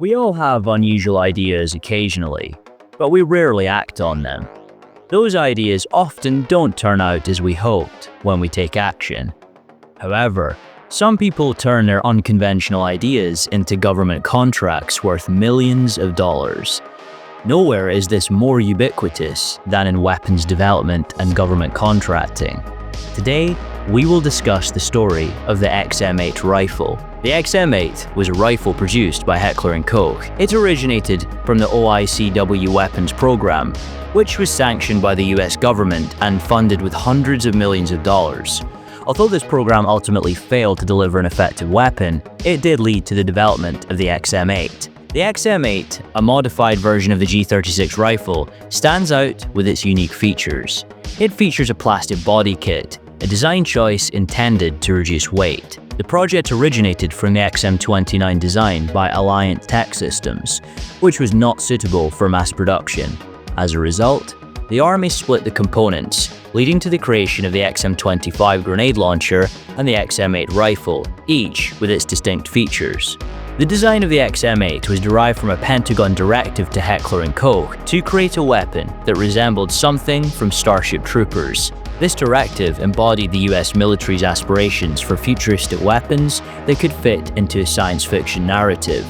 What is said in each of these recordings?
We all have unusual ideas occasionally, but we rarely act on them. Those ideas often don't turn out as we hoped when we take action. However, some people turn their unconventional ideas into government contracts worth millions of dollars. Nowhere is this more ubiquitous than in weapons development and government contracting. Today, we will discuss the story of the XM8 rifle. The XM8 was a rifle produced by Heckler & Koch. It originated from the OICW weapons program, which was sanctioned by the US government and funded with hundreds of millions of dollars. Although this program ultimately failed to deliver an effective weapon, it did lead to the development of the XM8. The XM8, a modified version of the G36 rifle, stands out with its unique features. It features a plastic body kit, a design choice intended to reduce weight. The project originated from the XM29 design by Alliant Tech Systems, which was not suitable for mass production. As a result, the Army split the components, leading to the creation of the XM25 grenade launcher and the XM8 rifle, each with its distinct features. The design of the XM8 was derived from a Pentagon directive to Heckler & Koch to create a weapon that resembled something from Starship Troopers. This directive embodied the US military's aspirations for futuristic weapons that could fit into a science fiction narrative.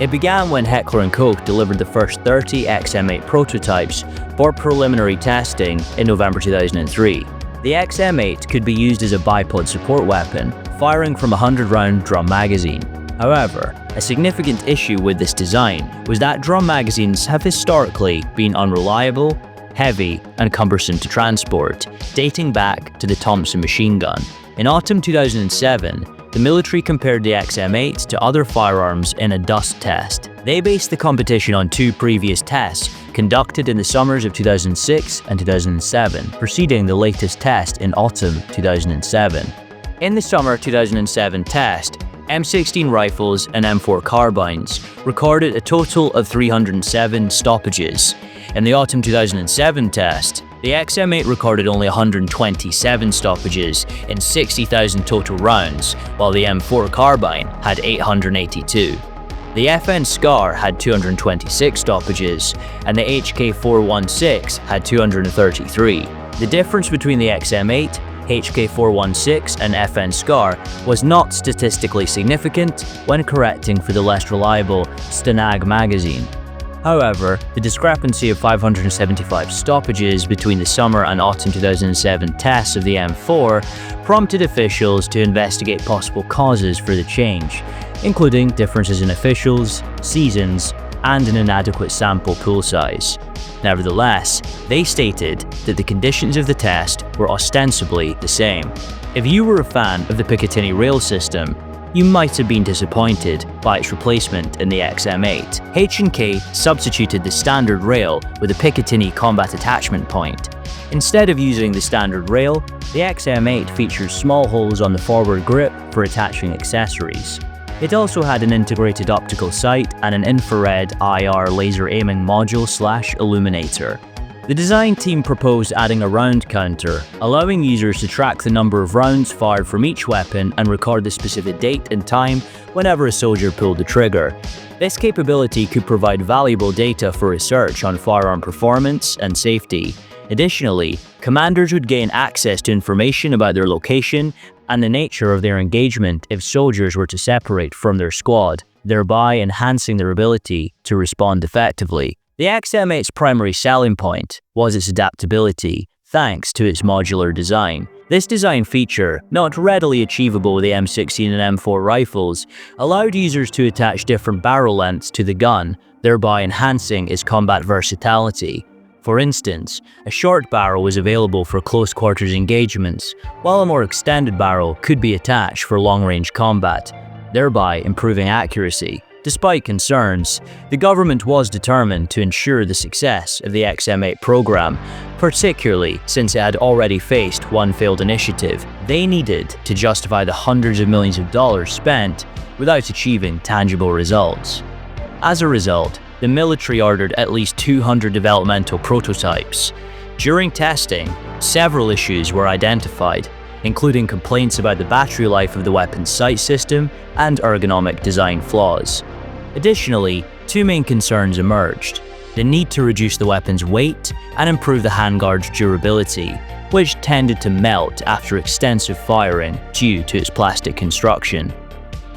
It began when Heckler & Koch delivered the first 30 XM8 prototypes for preliminary testing in November 2003. The XM8 could be used as a bipod support weapon, firing from a 100-round drum magazine. However, a significant issue with this design was that drum magazines have historically been unreliable, heavy, and cumbersome to transport, dating back to the Thompson machine gun. In autumn 2007, the military compared the XM8 to other firearms in a dust test. They based the competition on two previous tests conducted in the summers of 2006 and 2007, preceding the latest test in autumn 2007. In the summer 2007 test, M16 rifles and M4 carbines recorded a total of 307 stoppages. In the autumn 2007 test, the XM8 recorded only 127 stoppages in 60,000 total rounds, while the M4 carbine had 882. The FN SCAR had 226 stoppages, and the HK416 had 233. The difference between the XM8, HK416 and FN SCAR was not statistically significant when correcting for the less reliable Stanag magazine. However, the discrepancy of 575 stoppages between the summer and autumn 2007 tests of the M4 prompted officials to investigate possible causes for the change, including differences in officials, seasons, and an inadequate sample pool size. Nevertheless, they stated that the conditions of the test were ostensibly the same. If you were a fan of the Picatinny rail system, you might have been disappointed by its replacement in the XM8. H&K substituted the standard rail with a Picatinny combat attachment point. Instead of using the standard rail, the XM8 features small holes on the forward grip for attaching accessories. It also had an integrated optical sight and an infrared IR laser aiming module/illuminator. The design team proposed adding a round counter, allowing users to track the number of rounds fired from each weapon and record the specific date and time whenever a soldier pulled the trigger. This capability could provide valuable data for research on firearm performance and safety. Additionally, commanders would gain access to information about their location and the nature of their engagement if soldiers were to separate from their squad, thereby enhancing their ability to respond effectively. The XM8's primary selling point was its adaptability, thanks to its modular design. This design feature, not readily achievable with the M16 and M4 rifles, allowed users to attach different barrel lengths to the gun, thereby enhancing its combat versatility. For instance, a short barrel was available for close quarters engagements, while a more extended barrel could be attached for long-range combat, thereby improving accuracy. Despite concerns, the government was determined to ensure the success of the XM8 program, particularly since it had already faced one failed initiative. They needed to justify the hundreds of millions of dollars spent without achieving tangible results. As a result, the military ordered at least 200 developmental prototypes. During testing, several issues were identified, including complaints about the battery life of the weapon's sight system and ergonomic design flaws. Additionally, two main concerns emerged: the need to reduce the weapon's weight and improve the handguard's durability, which tended to melt after extensive firing due to its plastic construction.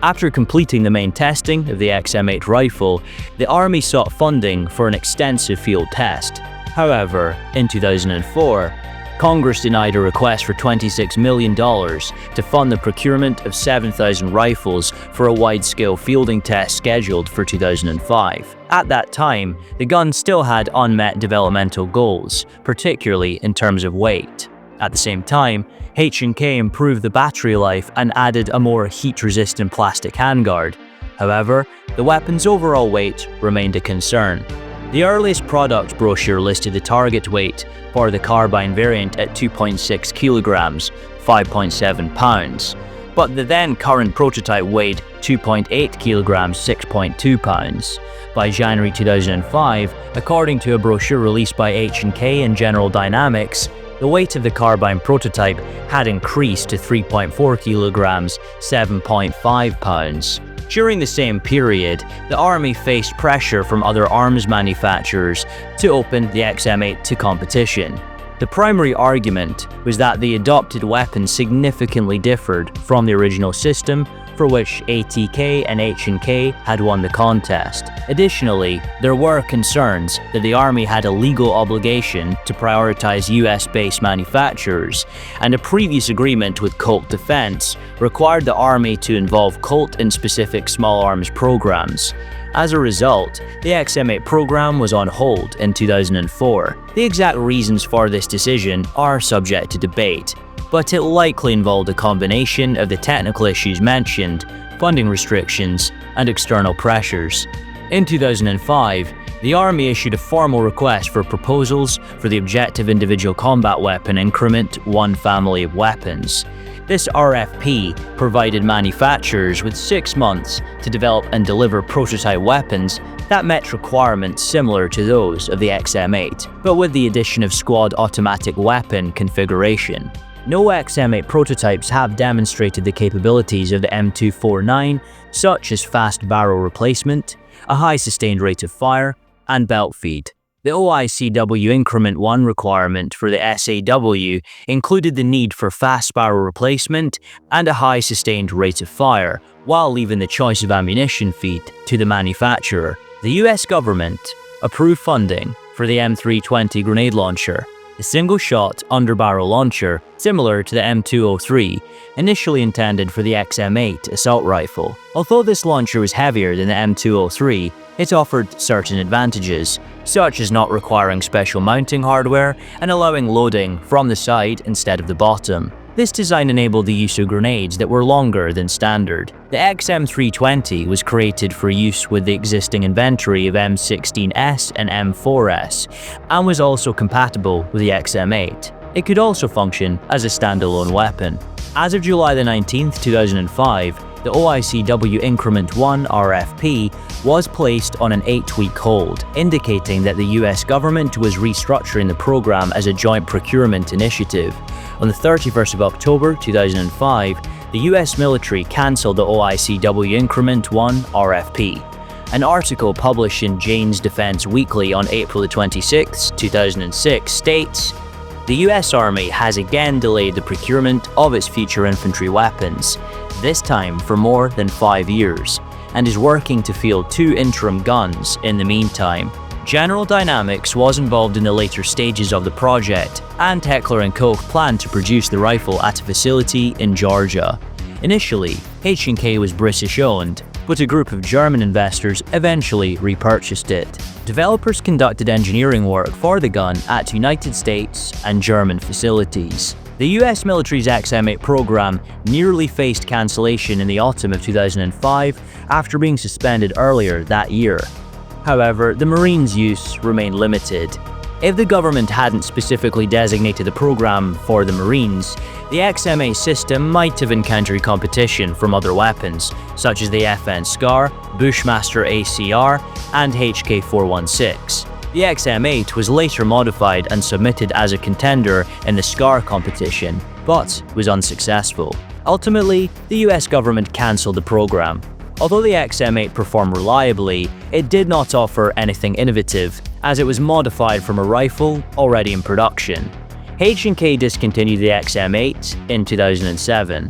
After completing the main testing of the XM8 rifle, the Army sought funding for an extensive field test. However, in 2004, Congress denied a request for $26 million to fund the procurement of 7,000 rifles for a wide-scale fielding test scheduled for 2005. At that time, the gun still had unmet developmental goals, particularly in terms of weight. At the same time, H&K improved the battery life and added a more heat-resistant plastic handguard. However, the weapon's overall weight remained a concern. The earliest product brochure listed the target weight for the carbine variant at 2.6 kilograms, 5.7 pounds, but the then current prototype weighed 2.8 kilograms, 6.2 pounds. By January 2005, according to a brochure released by H&K and General Dynamics, the weight of the carbine prototype had increased to 3.4 kilograms, 7.5 pounds. During the same period, the Army faced pressure from other arms manufacturers to open the XM8 to competition. The primary argument was that the adopted weapon significantly differed from the original system, for which ATK and H&K had won the contest. Additionally, there were concerns that the Army had a legal obligation to prioritize US-based manufacturers, and a previous agreement with Colt Defense required the Army to involve Colt in specific small arms programs. As a result, the XM8 program was on hold in 2004. The exact reasons for this decision are subject to debate, but it likely involved a combination of the technical issues mentioned, funding restrictions, and external pressures. In 2005, the Army issued a formal request for proposals for the Objective Individual Combat Weapon Increment 1 family of weapons. This RFP provided manufacturers with 6 months to develop and deliver prototype weapons that met requirements similar to those of the XM8, but with the addition of squad automatic weapon configuration. No XM8 prototypes have demonstrated the capabilities of the M249, such as fast barrel replacement, a high sustained rate of fire, and belt feed. The OICW Increment 1 requirement for the SAW included the need for fast barrel replacement and a high sustained rate of fire, while leaving the choice of ammunition feed to the manufacturer. The US government approved funding for the M320 grenade launcher, a single-shot underbarrel launcher similar to the M203, initially intended for the XM8 assault rifle. Although this launcher was heavier than the M203, it offered certain advantages, such as not requiring special mounting hardware and allowing loading from the side instead of the bottom. This design enabled the use of grenades that were longer than standard. The XM320 was created for use with the existing inventory of M16S and M4S, and was also compatible with the XM8. It could also function as a standalone weapon. As of July 19, 2005, the OICW Increment 1 RFP was placed on an 8-week hold, indicating that the US government was restructuring the program as a joint procurement initiative. On the 31st of October 2005, the US military cancelled the OICW Increment 1 RFP. An article published in Jane's Defense Weekly on April 26, 2006 states, "The US Army has again delayed the procurement of its future infantry weapons, this time for more than 5 years, and is working to field 2 interim guns in the meantime." General Dynamics was involved in the later stages of the project, and Heckler & Koch planned to produce the rifle at a facility in Georgia. Initially, H&K was British-owned, but a group of German investors eventually repurchased it. Developers conducted engineering work for the gun at United States and German facilities. The US military's XM8 program nearly faced cancellation in the autumn of 2005 after being suspended earlier that year. However, the Marines' use remained limited. If the government hadn't specifically designated the program for the Marines, the XM8 system might have encountered competition from other weapons, such as the FN SCAR, Bushmaster ACR, and HK416. The XM8 was later modified and submitted as a contender in the SCAR competition, but was unsuccessful. Ultimately, the US government cancelled the program. Although the XM8 performed reliably, it did not offer anything innovative, as it was modified from a rifle already in production. H&K discontinued the XM8 in 2007.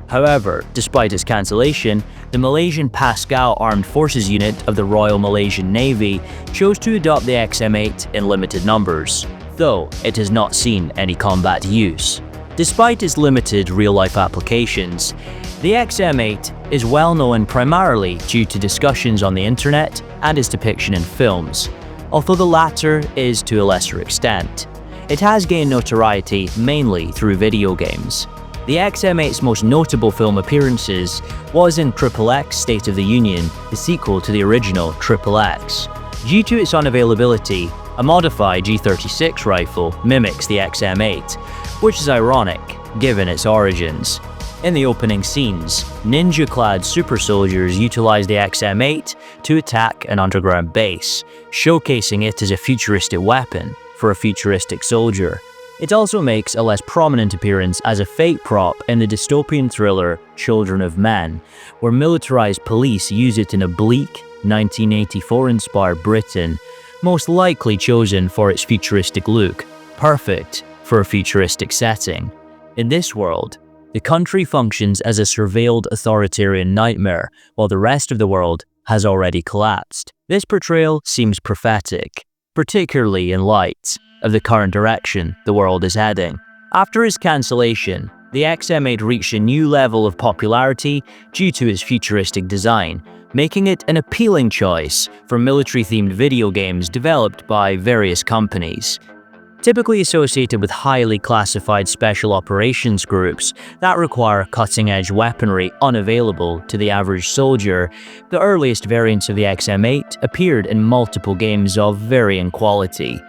However, despite its cancellation, the Malaysian Pascal Armed Forces unit of the Royal Malaysian Navy chose to adopt the XM8 in limited numbers, though it has not seen any combat use. Despite its limited real-life applications, the XM8 is well known primarily due to discussions on the internet and its depiction in films, although the latter is to a lesser extent. It has gained notoriety mainly through video games. The XM8's most notable film appearances was in XXX State of the Union, the sequel to the original XXX. Due to its unavailability, a modified G36 rifle mimics the XM8, which is ironic given its origins. In the opening scenes, ninja-clad super soldiers utilize the XM8 to attack an underground base, showcasing it as a futuristic weapon for a futuristic soldier. It also makes a less prominent appearance as a fake prop in the dystopian thriller Children of Men, where militarized police use it in a bleak, 1984-inspired Britain, most likely chosen for its futuristic look, perfect for a futuristic setting. In this world, the country functions as a surveilled authoritarian nightmare, while the rest of the world has already collapsed. This portrayal seems prophetic, particularly in light of the current direction the world is heading. After its cancellation, the XM8 reached a new level of popularity due to its futuristic design, making it an appealing choice for military-themed video games developed by various companies. Typically associated with highly classified special operations groups that require cutting-edge weaponry unavailable to the average soldier, the earliest variants of the XM8 appeared in multiple games of varying quality.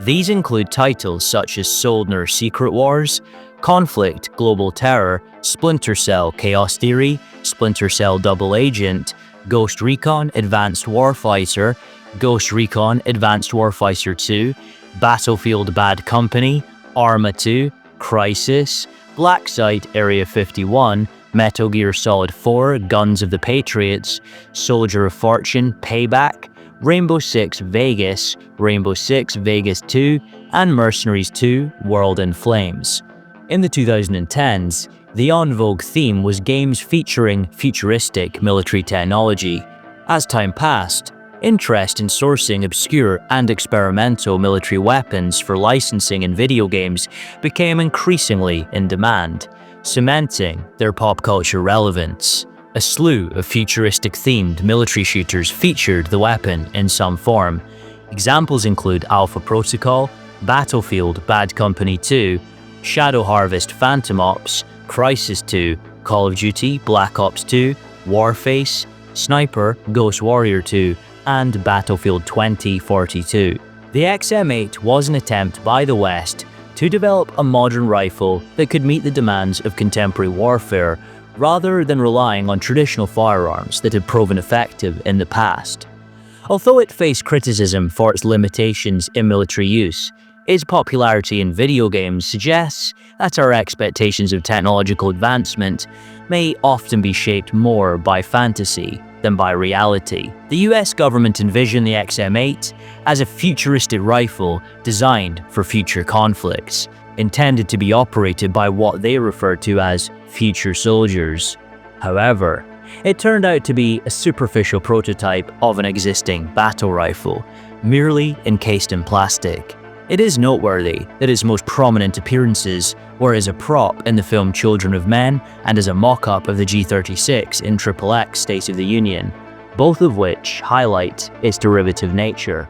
These include titles such as Soldner Secret Wars, Conflict Global Terror, Splinter Cell Chaos Theory, Splinter Cell Double Agent, Ghost Recon Advanced Warfighter, Ghost Recon Advanced Warfighter 2, Battlefield Bad Company, Arma 2, Crisis, Black Site Area 51, Metal Gear Solid 4 Guns of the Patriots, Soldier of Fortune Payback, Rainbow Six Vegas, Rainbow Six Vegas 2, and Mercenaries 2 World in Flames. In the 2010s, the en vogue theme was games featuring futuristic military technology. As time passed, interest in sourcing obscure and experimental military weapons for licensing in video games became increasingly in demand, cementing their pop culture relevance. A slew of futuristic-themed military shooters featured the weapon in some form. Examples include Alpha Protocol, Battlefield Bad Company 2, Shadow Harvest Phantom Ops, Crisis 2, Call of Duty Black Ops 2, Warface, Sniper Ghost Warrior 2, and Battlefield 2042. The XM8 was an attempt by the West to develop a modern rifle that could meet the demands of contemporary warfare, rather than relying on traditional firearms that had proven effective in the past. Although it faced criticism for its limitations in military use, its popularity in video games suggests that our expectations of technological advancement may often be shaped more by fantasy than by reality. The US government envisioned the XM8 as a futuristic rifle designed for future conflicts, intended to be operated by what they refer to as future soldiers. However, it turned out to be a superficial prototype of an existing battle rifle, merely encased in plastic. It is noteworthy that its most prominent appearances were as a prop in the film Children of Men and as a mock-up of the G36 in XXX State of the Union, both of which highlight its derivative nature.